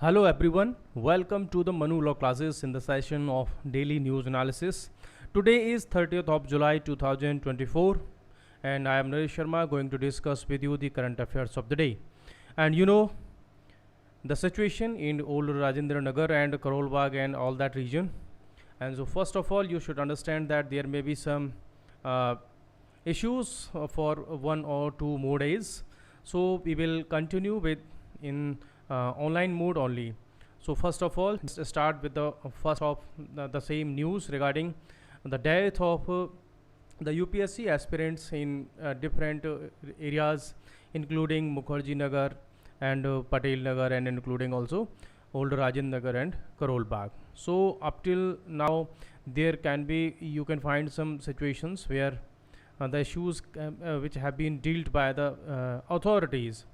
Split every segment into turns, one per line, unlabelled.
Hello everyone, welcome to the Manu Law classes in the session of daily news analysis. Today is 30th of July 2024 and I am Naresh Sharma going to discuss with you the current affairs of the day. And the situation in old Rajendra Nagar and Karol Bagh and all that region. And so first of all you should understand that there may be some issues for 1 or 2 more days. So we will continue with in online mode only. So first of all, let's start with the first of the same news regarding the death of the UPSC aspirants in different areas, including Mukherjee Nagar and Patel Nagar, and including also Old Rajendra Nagar and Karol Bagh. So up till now, there can be you can find some situations where the issues which have been dealt by the authorities.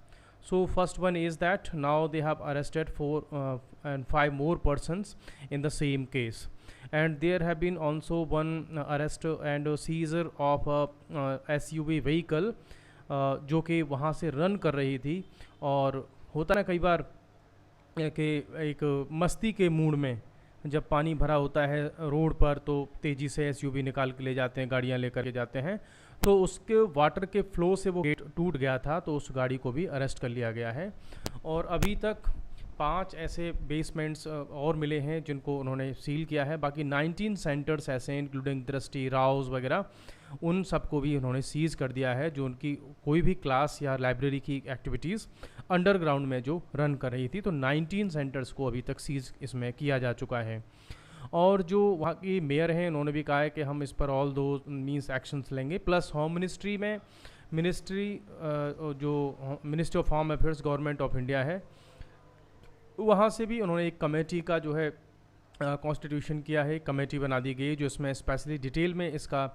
So first one is that now they have arrested 4 and 5 more persons in the same case, and there have been also one arrest and seizure of a SUV vehicle जो कि वहाँ से run कर रही थी। और होता ना कई बार कि एक मस्ती के मूड में जब पानी भरा होता है रोड पर तो तेज़ी से एसयूवी निकाल के ले जाते हैं, गाड़ियाँ लेकर के जाते हैं, तो उसके वाटर के फ्लो से वो गेट टूट गया था, तो उस गाड़ी को भी अरेस्ट कर लिया गया है। और अभी तक 5 ऐसे बेसमेंट्स और मिले हैं जिनको उन्होंने सील किया है। बाकी 19 सेंटर्स ऐसे हैं इंक्लूडिंग दृष्टि राउस वगैरह, उन सबको भी उन्होंने सीज़ कर दिया है जो उनकी कोई भी क्लास या लाइब्रेरी की एक्टिविटीज़ अंडरग्राउंड में जो रन कर रही थी। तो 19 सेंटर्स को अभी तक सीज़ इसमें किया जा चुका है। और जो वहाँ की मेयर हैं उन्होंने भी कहा है कि हम इस पर ऑल दो मीन्स एक्शंस लेंगे। प्लस होम मिनिस्ट्री में जो ministry of home affairs government of India है, वहाँ से भी उन्होंने एक कमेटी का जो है कॉन्स्टिट्यूशन किया है, कमेटी बना दी गई जो इसमें स्पेशली डिटेल में इसका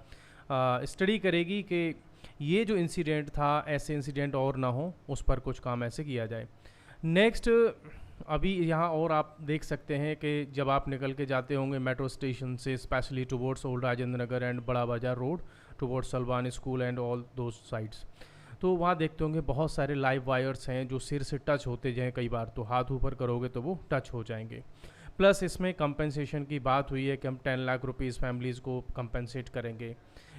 स्टडी करेगी कि ये जो इंसिडेंट था ऐसे इंसिडेंट और ना हो, उस पर कुछ काम ऐसे किया जाए। नेक्स्ट अभी यहाँ और आप देख सकते हैं कि जब आप निकल के जाते होंगे मेट्रो स्टेशन से specially towards old Rajendra Nagar and बड़ा बाजार road towards Salwan school and all दो साइड्स, तो वहाँ देखते होंगे बहुत सारे लाइव वायर्स हैं जो सिर से टच होते जाएँ, कई बार तो हाथ ऊपर करोगे तो वो टच हो जाएंगे। प्लस इसमें कंपेंसेशन की बात हुई है कि हम 10 लाख रुपीज़ फैमिलीज़ को कंपेंसेट करेंगे।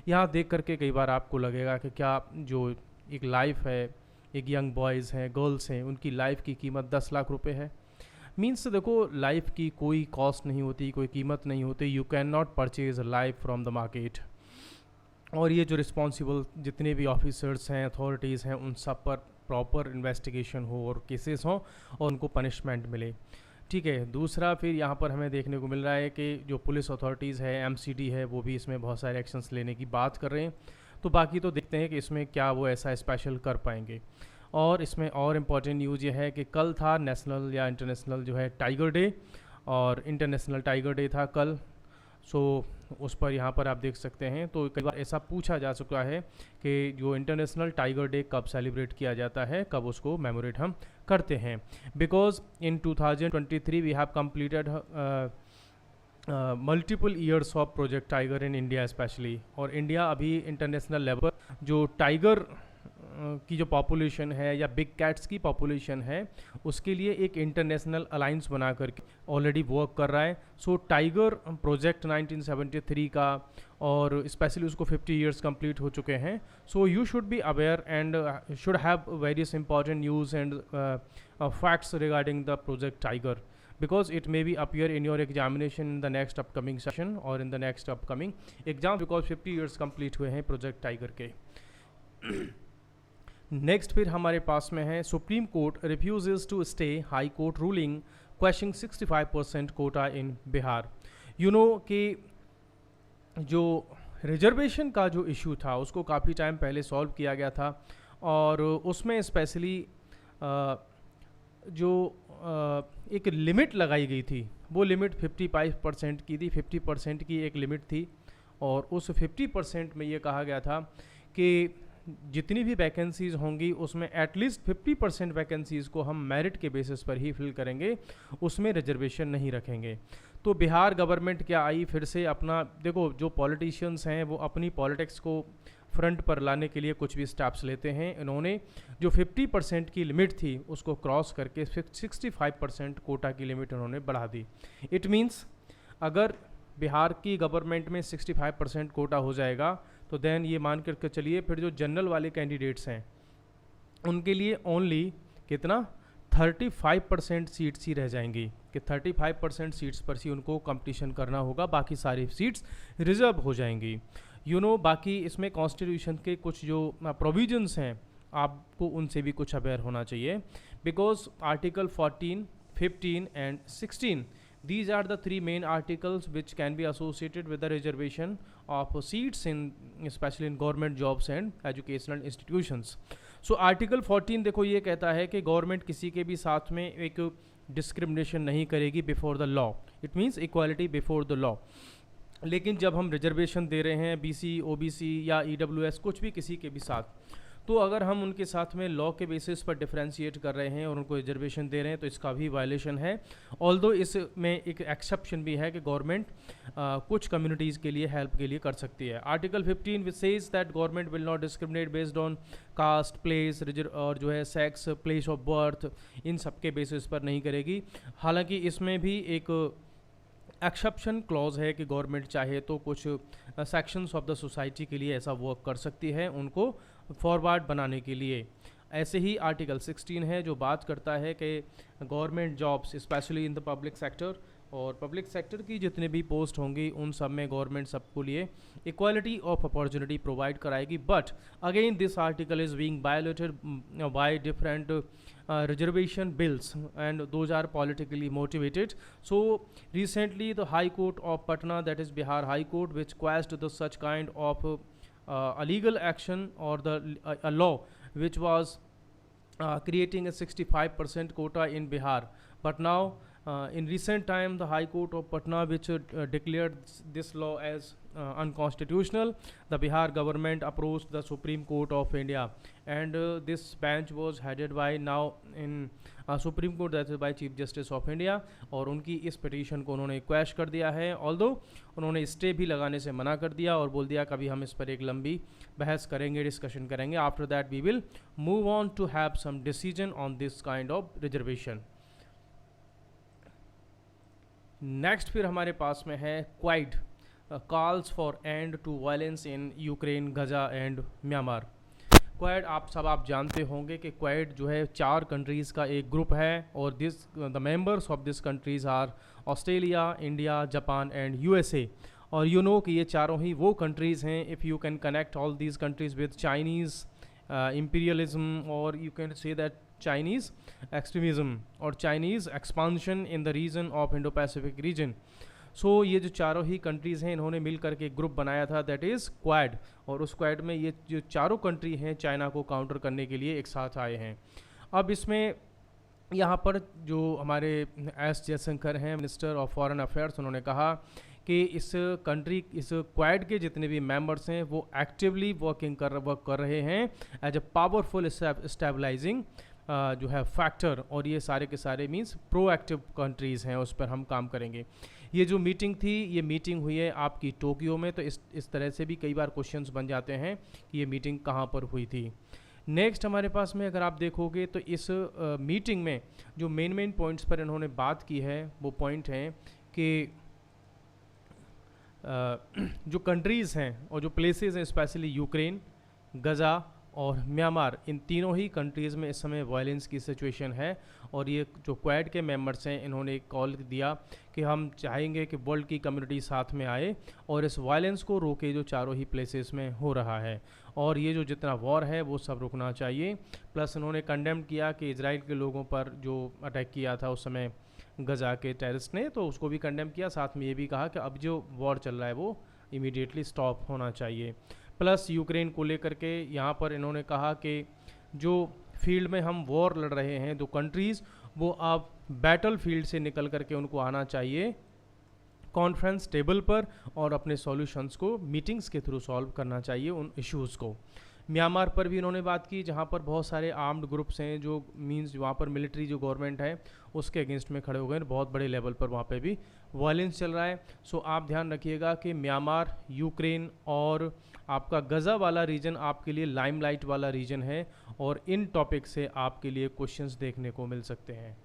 यहाँ देख करके कई बार आपको लगेगा कि क्या जो एक लाइफ है, एक यंग बॉयज़ हैं, गर्ल्स हैं, उनकी लाइफ की कीमत 10 लाख रुपए है। मीन्स देखो लाइफ की कोई कॉस्ट नहीं होती, कोई कीमत नहीं होती। You can not purchase life from the market. और ये जो रिस्पॉन्सिबल जितने भी ऑफिसर्स हैं, अथॉरिटीज़ हैं, उन सब पर प्रॉपर इन्वेस्टिगेशन हो और केसेस हों और उनको पनिशमेंट मिले। ठीक है। दूसरा फिर यहाँ पर हमें देखने को मिल रहा है कि जो पुलिस अथॉरिटीज़ है, एमसीडी है, वो भी इसमें बहुत सारे एक्शंस लेने की बात कर रहे हैं। तो बाकी तो देखते हैं कि इसमें क्या वो ऐसा स्पेशल कर पाएंगे। और इसमें और इम्पॉर्टेंट न्यूज़ ये है कि कल था नेशनल या इंटरनेशनल जो है टाइगर डे, और इंटरनेशनल टाइगर डे था कल। सो उस पर यहाँ पर आप देख सकते हैं। तो कई बार ऐसा पूछा जा चुका है कि जो इंटरनेशनल टाइगर डे कब सेलिब्रेट किया जाता है, कब उसको मेमोरेट हम करते हैं। Because in 2023 we have completed multiple years of Project Tiger in India specially. और इंडिया अभी इंटरनेशनल लेवल जो टाइगर की जो पॉपुलेशन है या बिग कैट्स की पॉपुलेशन है, उसके लिए एक इंटरनेशनल अलाइंस बना करके ऑलरेडी वर्क कर रहा है। सो टाइगर प्रोजेक्ट 1973 का, और स्पेशली उसको 50 ईयर्स कंप्लीट हो चुके हैं। So you should be aware and should have various important news and facts regarding the project tiger, because it may be appear in your examination in the next upcoming session or in the next upcoming exam, because 50 years complete हुए हैं project tiger के। Next फिर हमारे पास में है supreme Court refuses to stay High Court ruling question 65% quota in Bihar. You know कि जो रिजर्वेशन का जो इशू था उसको काफ़ी टाइम पहले सॉल्व किया गया था, और उसमें स्पेशली जो एक लिमिट लगाई गई थी, वो लिमिट 55% की थी। 50% की एक लिमिट थी, और उस 50% में ये कहा गया था कि जितनी भी वैकेंसीज़ होंगी उसमें एटलीस्ट 50% वैकेंसीज़ को हम मेरिट के बेसिस पर ही फिल करेंगे, उसमें रिजर्वेशन नहीं रखेंगे। तो बिहार गवर्नमेंट क्या आई फिर से अपना, देखो जो पॉलिटिशियंस हैं वो अपनी पॉलिटिक्स को फ्रंट पर लाने के लिए कुछ भी स्टेप्स लेते हैं। इन्होंने जो 50% की लिमिट थी उसको क्रॉस करके 65% कोटा की लिमिट इन्होंने बढ़ा दी। इट मीन्स अगर बिहार की गवर्नमेंट में 65% कोटा हो जाएगा तो देन ये मान करके चलिए फिर जो जनरल वाले कैंडिडेट्स हैं उनके लिए ओनली कितना 35% सीट्स ही रह जाएंगी कि 35% सीट्स पर ही उनको कंपटीशन करना होगा, बाकी सारी सीट्स रिजर्व हो जाएंगी। बाकी इसमें कॉन्स्टिट्यूशन के कुछ जो प्रोविजंस हैं आपको उनसे भी कुछ अवेयर होना चाहिए, because article 14, 15 and 16 these are the three main articles which can be associated with the reservation of seats in especially in government jobs and educational institutions. So article 14 देखो ये कहता है कि गवर्नमेंट किसी के भी साथ में एक डिस्क्रिमिनेशन नहीं करेगी before the law, it means equality before the law. लेकिन जब हम रिजर्वेशन दे रहे हैं बीसी, ओबीसी या ईडब्ल्यूएस कुछ भी किसी के भी साथ, तो अगर हम उनके साथ में लॉ के बेसिस पर डिफरेंशिएट कर रहे हैं और उनको रिजर्वेशन दे रहे हैं तो इसका भी वायलेशन है। ऑल्दो इसमें एक एक्सेप्शन भी है कि गवर्नमेंट कुछ कम्युनिटीज़ के लिए हेल्प के लिए कर सकती है। Article 15 which says that government will not discriminate based on caste, place और जो है सेक्स, प्लेस ऑफ बर्थ, इन सब के बेसिस पर नहीं करेगी। हालांकि इसमें भी एक एक्सेप्शन क्लॉज है कि गवर्नमेंट चाहे तो कुछ सेक्शंस ऑफ द सोसाइटी के लिए ऐसा वर्क कर सकती है उनको फॉरवर्ड बनाने के लिए। ऐसे ही आर्टिकल 16 है जो बात करता है कि government jobs specially in the public sector, और पब्लिक सेक्टर की जितने भी पोस्ट होंगी उन सब में गवर्नमेंट सबको लिए इक्वालिटी ऑफ अपॉर्चुनिटी प्रोवाइड कराएगी। But again this article is being violated by different reservation bills and those are politically motivated. So recently the High Court of Patna, that is Bihar High Court, which quashed the such kind of a legal action or a law which was creating a 65% quota in Bihar. But now in recent time the High Court of Patna, which declared this law as unconstitutional, the Bihar government approached the Supreme Court of India, and this bench was headed by now in Supreme Court, that is by Chief Justice of India, और उनकी इस petition को उन्होंने quash कर दिया है। Although उन्होंने stay भी लगाने से मना कर दिया और बोल दिया कभी हम इस पर एक लंबी बहस करेंगे, डिस्कशन करेंगे, after that we will move on to have some decision on this kind of reservation. Next फिर हमारे पास में है Quad, calls for end to violence in Ukraine, Gaza and Myanmar. Quad आप जानते होंगे कि क्वाड जो है 4 कंट्रीज़ का एक ग्रुप है और the members of this countries are Australia, India, Japan and USA. और कि ये चारों ही वो कंट्रीज़ हैं, if you can connect all these countries with Chinese imperialism, or you can say that Chinese extremism or Chinese expansion in the region of Indo-Pacific region. सो ये जो चारों ही कंट्रीज़ हैं इन्होंने मिल करके एक ग्रुप बनाया था, दैट इज़ क्वाड, और उस क्वाड में ये जो चारों कंट्री हैं चाइना को काउंटर करने के लिए एक साथ आए हैं। अब इसमें यहाँ पर जो हमारे एस जयशंकर हैं, मिनिस्टर ऑफ फॉरेन अफेयर्स, उन्होंने कहा कि इस क्वाड के जितने भी मेंबर्स हैं वो एक्टिवली वर्क कर रहे हैं एज ए पावरफुल स्टेबलाइजिंग जो है फैक्टर, और ये सारे के सारे मीन्स प्रोएक्टिव कंट्रीज़ हैं, उस पर हम काम करेंगे। ये जो मीटिंग थी, ये मीटिंग हुई है आपकी टोक्यो में, तो इस तरह से भी कई बार क्वेश्चंस बन जाते हैं कि ये मीटिंग कहाँ पर हुई थी। नेक्स्ट हमारे पास में अगर आप देखोगे तो इस मीटिंग में जो मेन पॉइंट्स पर इन्होंने बात की है वो पॉइंट हैं कि जो कंट्रीज़ हैं और जो प्लेसेस हैं, स्पेशली यूक्रेन, गजा और म्यांमार, इन तीनों ही कंट्रीज़ में इस समय वायलेंस की सिचुएशन है। और ये जो क्वाड के मेंबर्स हैं इन्होंने एक कॉल दिया कि हम चाहेंगे कि वर्ल्ड की कम्युनिटी साथ में आए और इस वायलेंस को रोके जो चारों ही प्लेसेस में हो रहा है, और ये जो जितना वॉर है वो सब रुकना चाहिए। प्लस उन्होंने कंडेम किया कि इजराइल के लोगों पर जो अटैक किया था उस समय गजा के टेररिस्ट ने, तो उसको भी कंडेम किया। साथ में ये भी कहा कि अब जो वॉर चल रहा है वो इमीडिएटली स्टॉप होना चाहिए। प्लस यूक्रेन को लेकर के यहाँ पर इन्होंने कहा कि जो फील्ड में हम वॉर लड़ रहे हैं, दो कंट्रीज़, वो अब बैटल फील्ड से निकल करके उनको आना चाहिए कॉन्फ्रेंस टेबल पर और अपने सॉल्यूशंस को मीटिंग्स के थ्रू सॉल्व करना चाहिए उन इश्यूज़ को। म्यांमार पर भी इन्होंने बात की, जहाँ पर बहुत सारे आर्म्ड ग्रुप्स हैं, जो मींस वहाँ पर मिलिट्री जो गवर्नमेंट है उसके अगेंस्ट में खड़े हो गए, बहुत बड़े लेवल पर वहाँ पे भी वायलेंस चल रहा है। सो आप ध्यान रखिएगा कि म्यांमार, यूक्रेन और आपका गज़ा वाला रीजन आपके लिए लाइमलाइट वाला रीजन है, और इन टॉपिक से आपके लिए क्वेश्चंस देखने को मिल सकते हैं।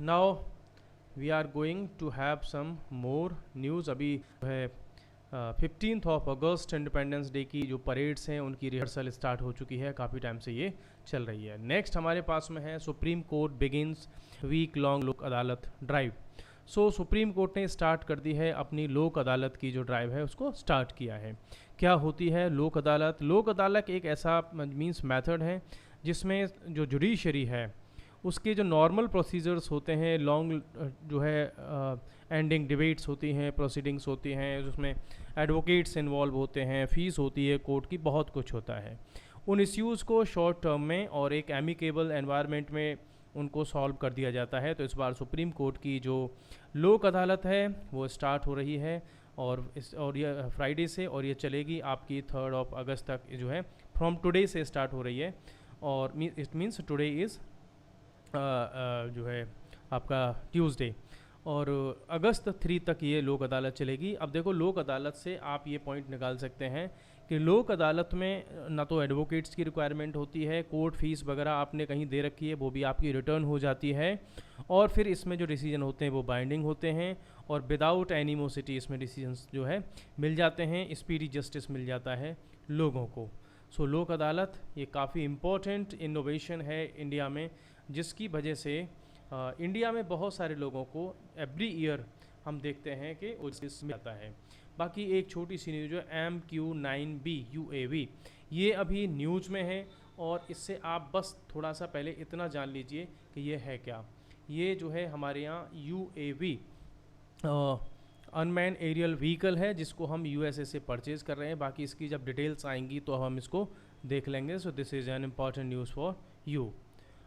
Now we are going to have some more news. अभी है 15th of August independence day की जो परेड्स हैं उनकी रिहर्सल स्टार्ट हो चुकी है, काफ़ी टाइम से ये चल रही है। नेक्स्ट हमारे पास में है supreme court begins week long Lok Adalat drive. So supreme court ने स्टार्ट कर दी है अपनी लोक अदालत की जो ड्राइव है उसको स्टार्ट किया है। क्या होती है लोक अदालत? लोक अदालत एक ऐसा मीन्स मेथड है जिसमें जो जुडिशरी है उसके जो नॉर्मल प्रोसीजर्स होते हैं, लॉन्ग जो है एंडिंग डिबेट्स होती हैं, प्रोसीडिंग्स होती हैं, उसमें एडवोकेट्स इन्वॉल्व होते हैं, फ़ीस होती है कोर्ट की, बहुत कुछ होता है। उन इश्यूज़ को शॉर्ट टर्म में और एक एमिकेबल एनवायरनमेंट में उनको सॉल्व कर दिया जाता है। तो इस बार सुप्रीम कोर्ट की जो लोक अदालत है वो स्टार्ट हो रही है, और ये फ्राइडे से, और ये चलेगी आपकी 3 अगस्त तक जो है, फ्रॉम टुडे से स्टार्ट हो रही है। और इट मीन्स टुडे इज़ जो है आपका ट्यूसडे, और अगस्त 3 तक ये लोक अदालत चलेगी। अब देखो लोक अदालत से आप ये पॉइंट निकाल सकते हैं कि लोक अदालत में ना तो एडवोकेट्स की रिक्वायरमेंट होती है, कोर्ट फीस वगैरह आपने कहीं दे रखी है वो भी आपकी रिटर्न हो जाती है, और फिर इसमें जो डिसीजन होते हैं वो बाइंडिंग होते हैं, और विदाउट एनिमोसिटी इसमें डिसीजंस जो है मिल जाते हैं, स्पीडी जस्टिस मिल जाता है लोगों को। सो लोक अदालत ये काफ़ी इम्पोर्टेंट इनोवेशन है इंडिया में, जिसकी वजह से इंडिया में बहुत सारे लोगों को एवरी ईयर हम देखते हैं कि उससे मिलता है। बाकी एक छोटी सी न्यूज़ है MQ-9B UAV, ये अभी न्यूज़ में है, और इससे आप बस थोड़ा सा पहले इतना जान लीजिए कि ये है क्या। ये जो है हमारे यहाँ UAV अनमैन एरियल व्हीकल है, जिसको हम USA से परचेज़ कर रहे हैं। बाकी इसकी जब डिटेल्स आएंगी तो हम इसको देख लेंगे। So this is an important news for you.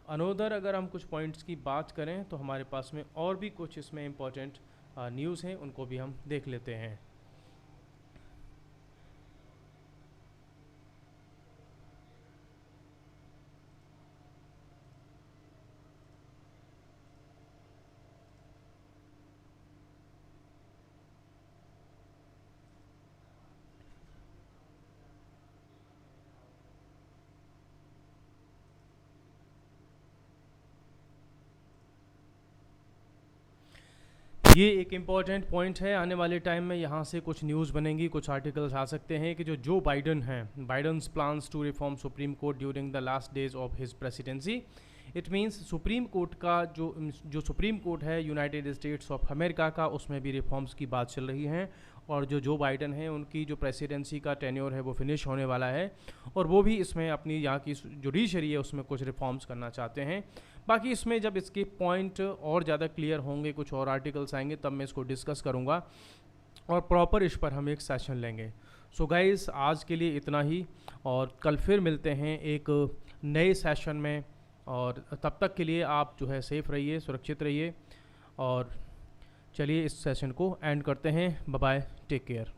Another अगर हम कुछ पॉइंट्स की बात करें तो हमारे पास में और भी कुछ इसमें इम्पॉर्टेंट न्यूज़ हैं, उनको भी हम देख लेते हैं। ये एक इम्पॉर्टेंट पॉइंट है, आने वाले टाइम में यहाँ से कुछ न्यूज़ बनेंगी, कुछ आर्टिकल्स आ सकते हैं कि जो बाइडन हैं, Biden's plans to reform supreme court during the last days of his presidency. It means supreme court का जो सुप्रीम कोर्ट है यूनाइटेड स्टेट्स ऑफ अमेरिका का, उसमें भी रिफॉर्म्स की बात चल रही है, और जो बाइडन है उनकी जो प्रेसिडेंसी का टेन्योर है वो फिनिश होने वाला है, और वो भी इसमें अपनी यहाँ की जुडिशरी है उसमें कुछ रिफॉर्म्स करना चाहते हैं। बाकी इसमें जब इसके पॉइंट और ज़्यादा क्लियर होंगे, कुछ और आर्टिकल्स आएंगे, तब मैं इसको डिस्कस करूँगा और प्रॉपर इस पर हम एक सेशन लेंगे। सो गाइस आज के लिए इतना ही, और कल फिर मिलते हैं एक नए सेशन में, और तब तक के लिए आप जो है सेफ़ रहिए, सुरक्षित रहिए, और चलिए इस सेशन को एंड करते हैं। Bye bye, take care.